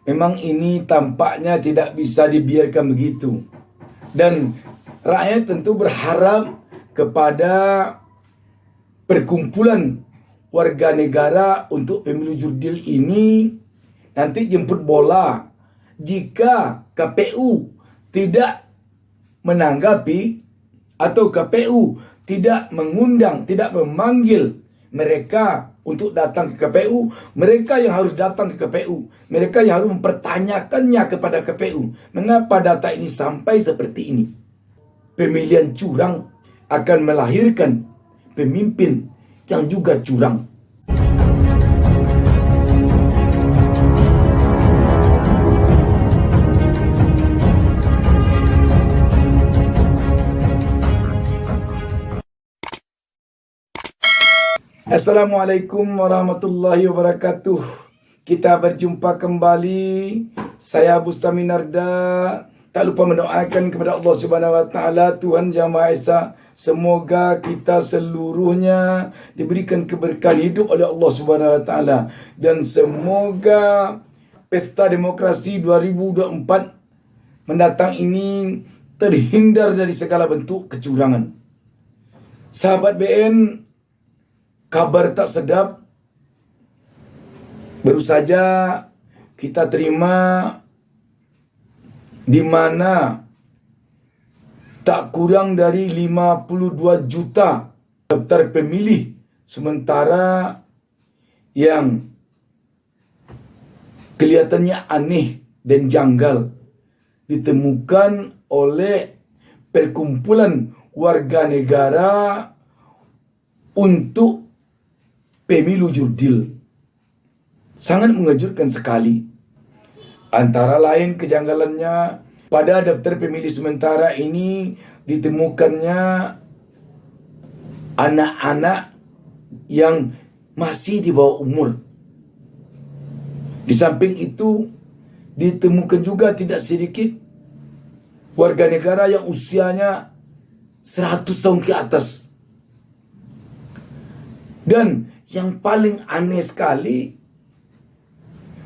Memang ini tampaknya tidak bisa dibiarkan begitu. Dan rakyat tentu berharap kepada perkumpulan warga negara untuk pemilu jurdil ini nanti jemput bola. Jika KPU tidak menanggapi atau KPU tidak mengundang, tidak memanggil mereka untuk datang ke KPU, mereka yang harus datang ke KPU. Mereka yang harus mempertanyakannya kepada KPU. Mengapa data ini sampai seperti ini? Pemilihan curang akan melahirkan pemimpin yang juga curang. Assalamualaikum warahmatullahi wabarakatuh. Kita berjumpa kembali. Saya Bustami Narda. Tak lupa mendoakan kepada Allah Subhanahu wa taala, Tuhan Yang Maha Esa, semoga kita seluruhnya diberikan keberkahan hidup oleh Allah Subhanahu wa taala, dan semoga pesta demokrasi 2024 mendatang ini terhindar dari segala bentuk kecurangan. Sahabat BN, kabar tak sedap baru saja kita terima, di mana tak kurang dari 52 juta daftar pemilih sementara yang kelihatannya aneh dan janggal ditemukan oleh perkumpulan warga negara untuk pemilu jurdil. Sangat mengejutkan sekali. Antara lain kejanggalannya, pada daftar pemilih sementara ini ditemukannya anak-anak yang masih di bawah umur. Di samping itu ditemukan juga tidak sedikit warga negara yang usianya 100 tahun ke atas. Dan yang paling aneh sekali,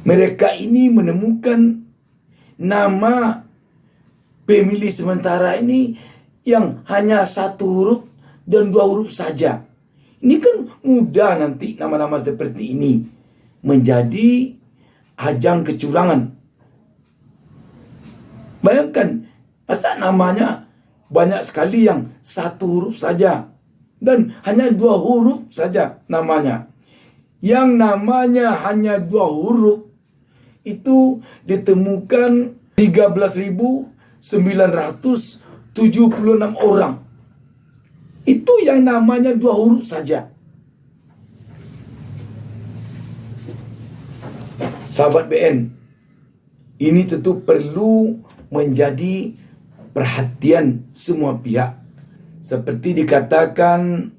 mereka ini menemukan nama pemilih sementara ini yang hanya 1 huruf dan 2 huruf saja. Ini kan mudah nanti nama-nama seperti ini menjadi ajang kecurangan. Bayangkan, masa namanya banyak sekali yang 1 huruf saja dan hanya 2 huruf saja namanya. Yang namanya hanya 2 huruf itu ditemukan 13.976 orang. Itu yang namanya 2 huruf saja. Sahabat BN, ini tentu perlu menjadi perhatian semua pihak. Seperti dikatakan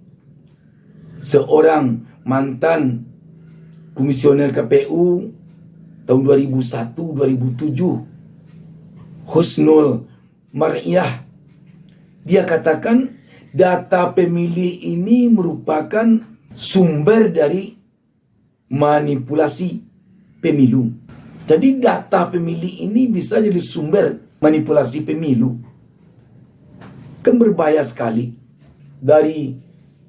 seorang mantan komisioner KPU tahun 2001-2007, Husnul Mar'iyah, dia katakan data pemilih ini merupakan sumber dari manipulasi pemilu. Jadi data pemilih ini bisa jadi sumber manipulasi pemilu. Kan berbahaya sekali. Dari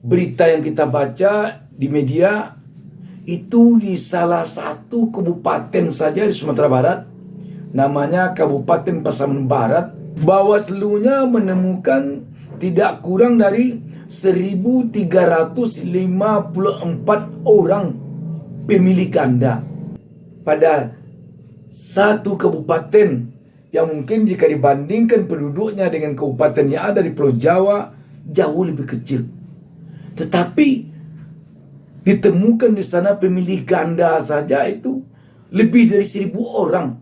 berita yang kita baca di media, itu di salah satu kabupaten saja di Sumatera Barat, namanya Kabupaten Pasaman Barat, Bawaslu-nya menemukan tidak kurang dari 1.354 orang pemilih ganda pada satu kabupaten yang mungkin jika dibandingkan penduduknya dengan kabupaten yang ada di Pulau Jawa jauh lebih kecil. Tetapi ditemukan di sana pemilih ganda saja itu lebih dari 1.000 orang.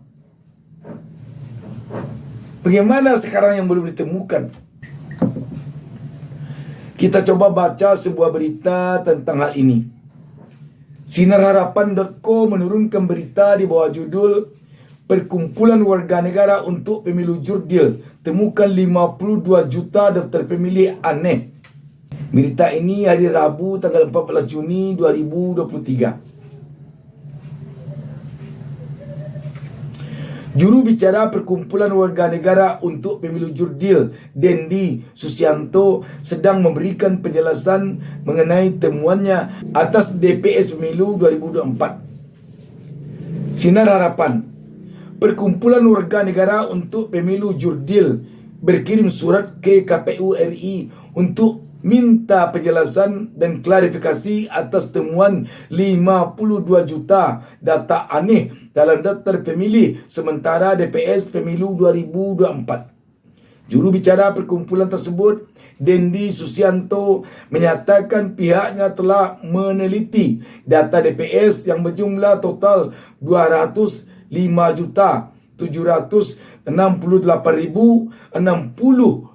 Bagaimana sekarang yang belum ditemukan? Kita coba baca sebuah berita tentang hal ini. Sinarharapan.co menurunkan berita di bawah judul Perkumpulan Warga Negara untuk Pemilu Jurdil temukan 52 juta daftar pemilih aneh. Berita ini hari Rabu tanggal 14 Juni 2023. Juru bicara Perkumpulan Warga Negara untuk Pemilu Jurdil, Dendi Susianto, sedang memberikan penjelasan mengenai temuannya atas DPS Pemilu 2024. Sinar Harapan. Perkumpulan Warga Negara untuk Pemilu Jurdil berkirim surat ke KPU RI untuk minta penjelasan dan klarifikasi atas temuan 52 juta data aneh dalam daftar pemilih sementara DPS Pemilu 2024. Juru bicara perkumpulan tersebut, Dendi Susianto, menyatakan pihaknya telah meneliti data DPS yang berjumlah total 205,768,060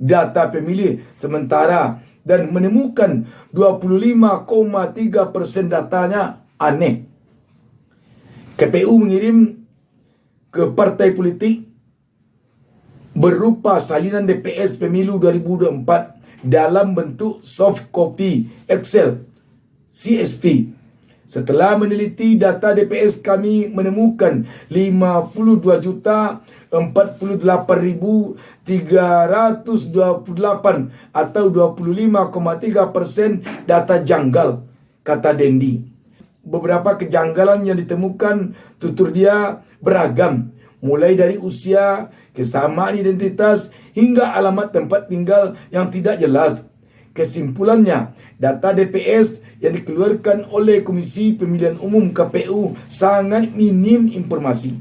data pemilih sementara dan menemukan 25,3% datanya aneh. KPU mengirim ke partai politik berupa salinan DPS Pemilu 2024 dalam bentuk soft copy Excel CSV. Setelah meneliti data DPS, kami menemukan 52,048,328 atau 25,3% data janggal, kata Dendi. Beberapa kejanggalan yang ditemukan, tutur dia, beragam, mulai dari usia, kesamaan identitas, hingga alamat tempat tinggal yang tidak jelas. Kesimpulannya, data DPS yang dikeluarkan oleh Komisi Pemilihan Umum KPU sangat minim informasi.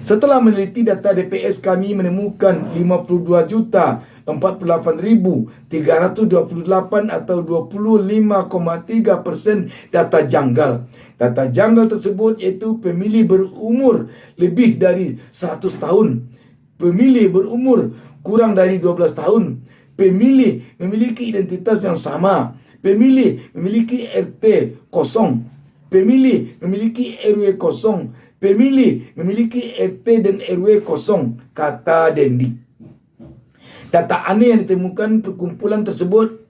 Setelah meneliti data DPS, kami menemukan 52,048,328 atau 25,3% data janggal. Data janggal tersebut iaitu pemilih berumur lebih dari 100 tahun, pemilih berumur kurang dari 12 tahun, pemilih memiliki identitas yang sama, pemilih memiliki RT kosong, pemilih memiliki RW kosong, pemilih memiliki RT dan RW kosong, kata Dendi. Data aneh yang ditemukan perkumpulan tersebut,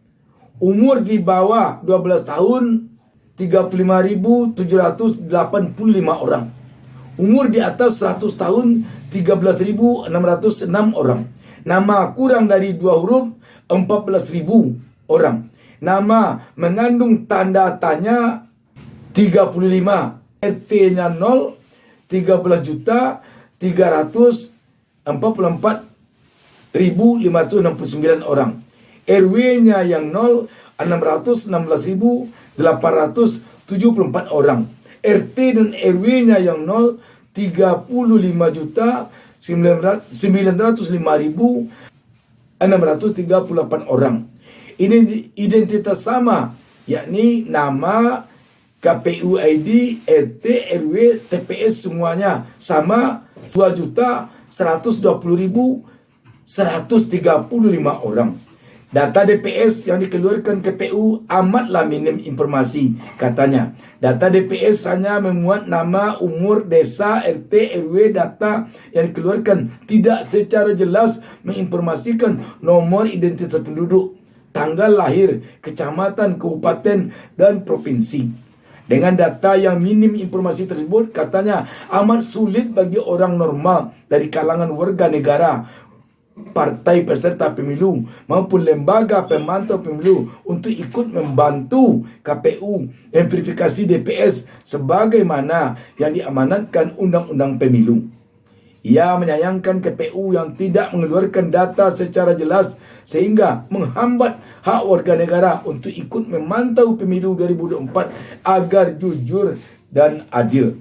umur di bawah 12 tahun 35.785 orang, umur di atas 100 tahun 13.606 orang, nama kurang dari 2 huruf 14.000 orang, nama mengandung tanda tanya 35, RT-nya 0, 13.344.569 orang, RW-nya yang 0, 616.874 orang, RT dan RW-nya yang 0, 35.905.638 orang. Ini identitas sama, yakni nama, KPU ID, RT, RW, TPS semuanya sama, 2.120.135 orang. Data DPS yang dikeluarkan KPU amatlah minim informasi, katanya. Data DPS hanya memuat nama, umur, desa, RT, RW. Data yang dikeluarkan tidak secara jelas menginformasikan nomor identitas penduduk, tanggal lahir, kecamatan, kabupaten, dan provinsi. Dengan data yang minim informasi tersebut, katanya amat sulit bagi orang normal dari kalangan warga negara, partai peserta pemilu maupun lembaga pemantau pemilu untuk ikut membantu KPU memverifikasi DPS sebagaimana yang diamanatkan Undang-Undang Pemilu. Ia menyayangkan KPU yang tidak mengeluarkan data secara jelas sehingga menghambat hak warga negara untuk ikut memantau pemilu 2024 agar jujur dan adil.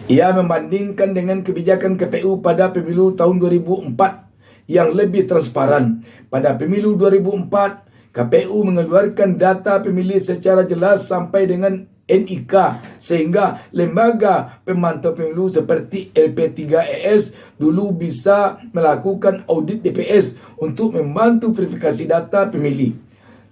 Ia membandingkan dengan kebijakan KPU pada pemilu tahun 2004 yang lebih transparan. Pada pemilu 2004, KPU mengeluarkan data pemilih secara jelas sampai dengan NIK sehingga lembaga pemantau pemilu seperti LP3ES dulu bisa melakukan audit DPS untuk membantu verifikasi data pemilih.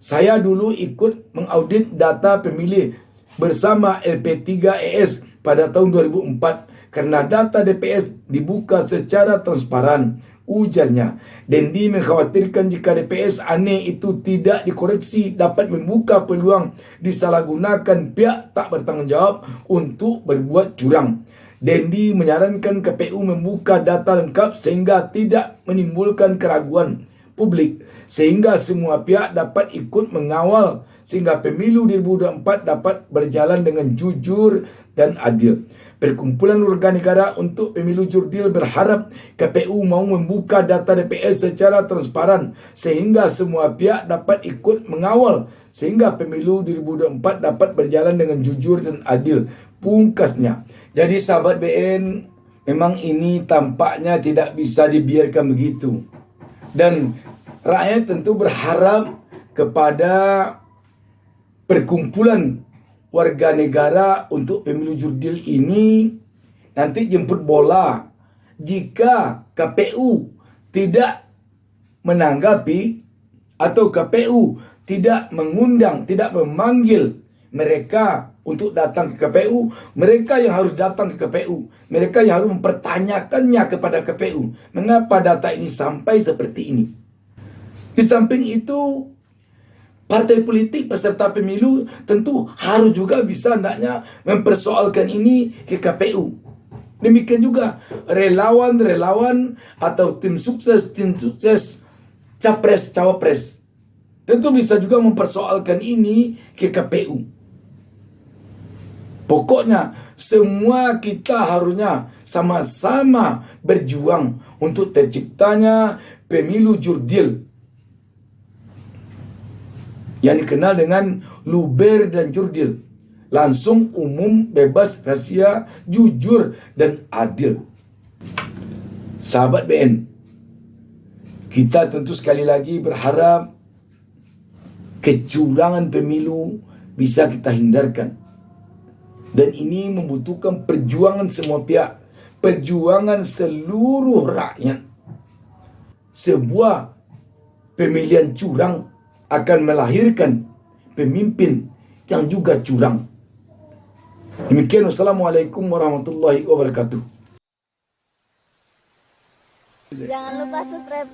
Saya dulu ikut mengaudit data pemilih bersama LP3ES pada tahun 2004 karena data DPS dibuka secara transparan. Ujarnya, Dendi mengkhawatirkan jika DPS aneh itu tidak dikoreksi dapat membuka peluang disalahgunakan pihak tak bertanggung jawab untuk berbuat curang. Dendi menyarankan KPU membuka data lengkap sehingga tidak menimbulkan keraguan publik, sehingga semua pihak dapat ikut mengawal sehingga pemilu 2024 dapat berjalan dengan jujur dan adil. Perkumpulan Warga Negara untuk Pemilu Jurdil berharap KPU mau membuka data DPS secara transparan sehingga semua pihak dapat ikut mengawal sehingga pemilu 2024 dapat berjalan dengan jujur dan adil, pungkasnya. Jadi sahabat BN, memang ini tampaknya tidak bisa dibiarkan begitu. Dan rakyat tentu berharap kepada Perkumpulan Warga Negara untuk Pemilu Jurdil ini nanti jemput bola. Jika KPU tidak menanggapi atau KPU tidak mengundang, tidak memanggil mereka untuk datang ke KPU, mereka yang harus datang ke KPU. Mereka yang harus mempertanyakannya kepada KPU. Mengapa data ini sampai seperti ini? Di samping itu, partai politik peserta pemilu tentu harus juga bisa hendaknya mempersoalkan ini ke KPU. Demikian juga relawan-relawan atau tim sukses capres-cawapres tentu bisa juga mempersoalkan ini ke KPU. Pokoknya semua kita harusnya sama-sama berjuang untuk terciptanya pemilu jurdil yang dikenal dengan luber dan jurdil, langsung, umum, bebas, rahasia, jujur, dan adil. Sahabat BN, kita tentu sekali lagi berharap kecurangan pemilu bisa kita hindarkan. Dan ini membutuhkan perjuangan semua pihak, perjuangan seluruh rakyat. Sebuah pemilihan curang akan melahirkan pemimpin yang juga curang. Demikian, wassalamualaikum warahmatullahi wabarakatuh. Jangan lupa subscribe.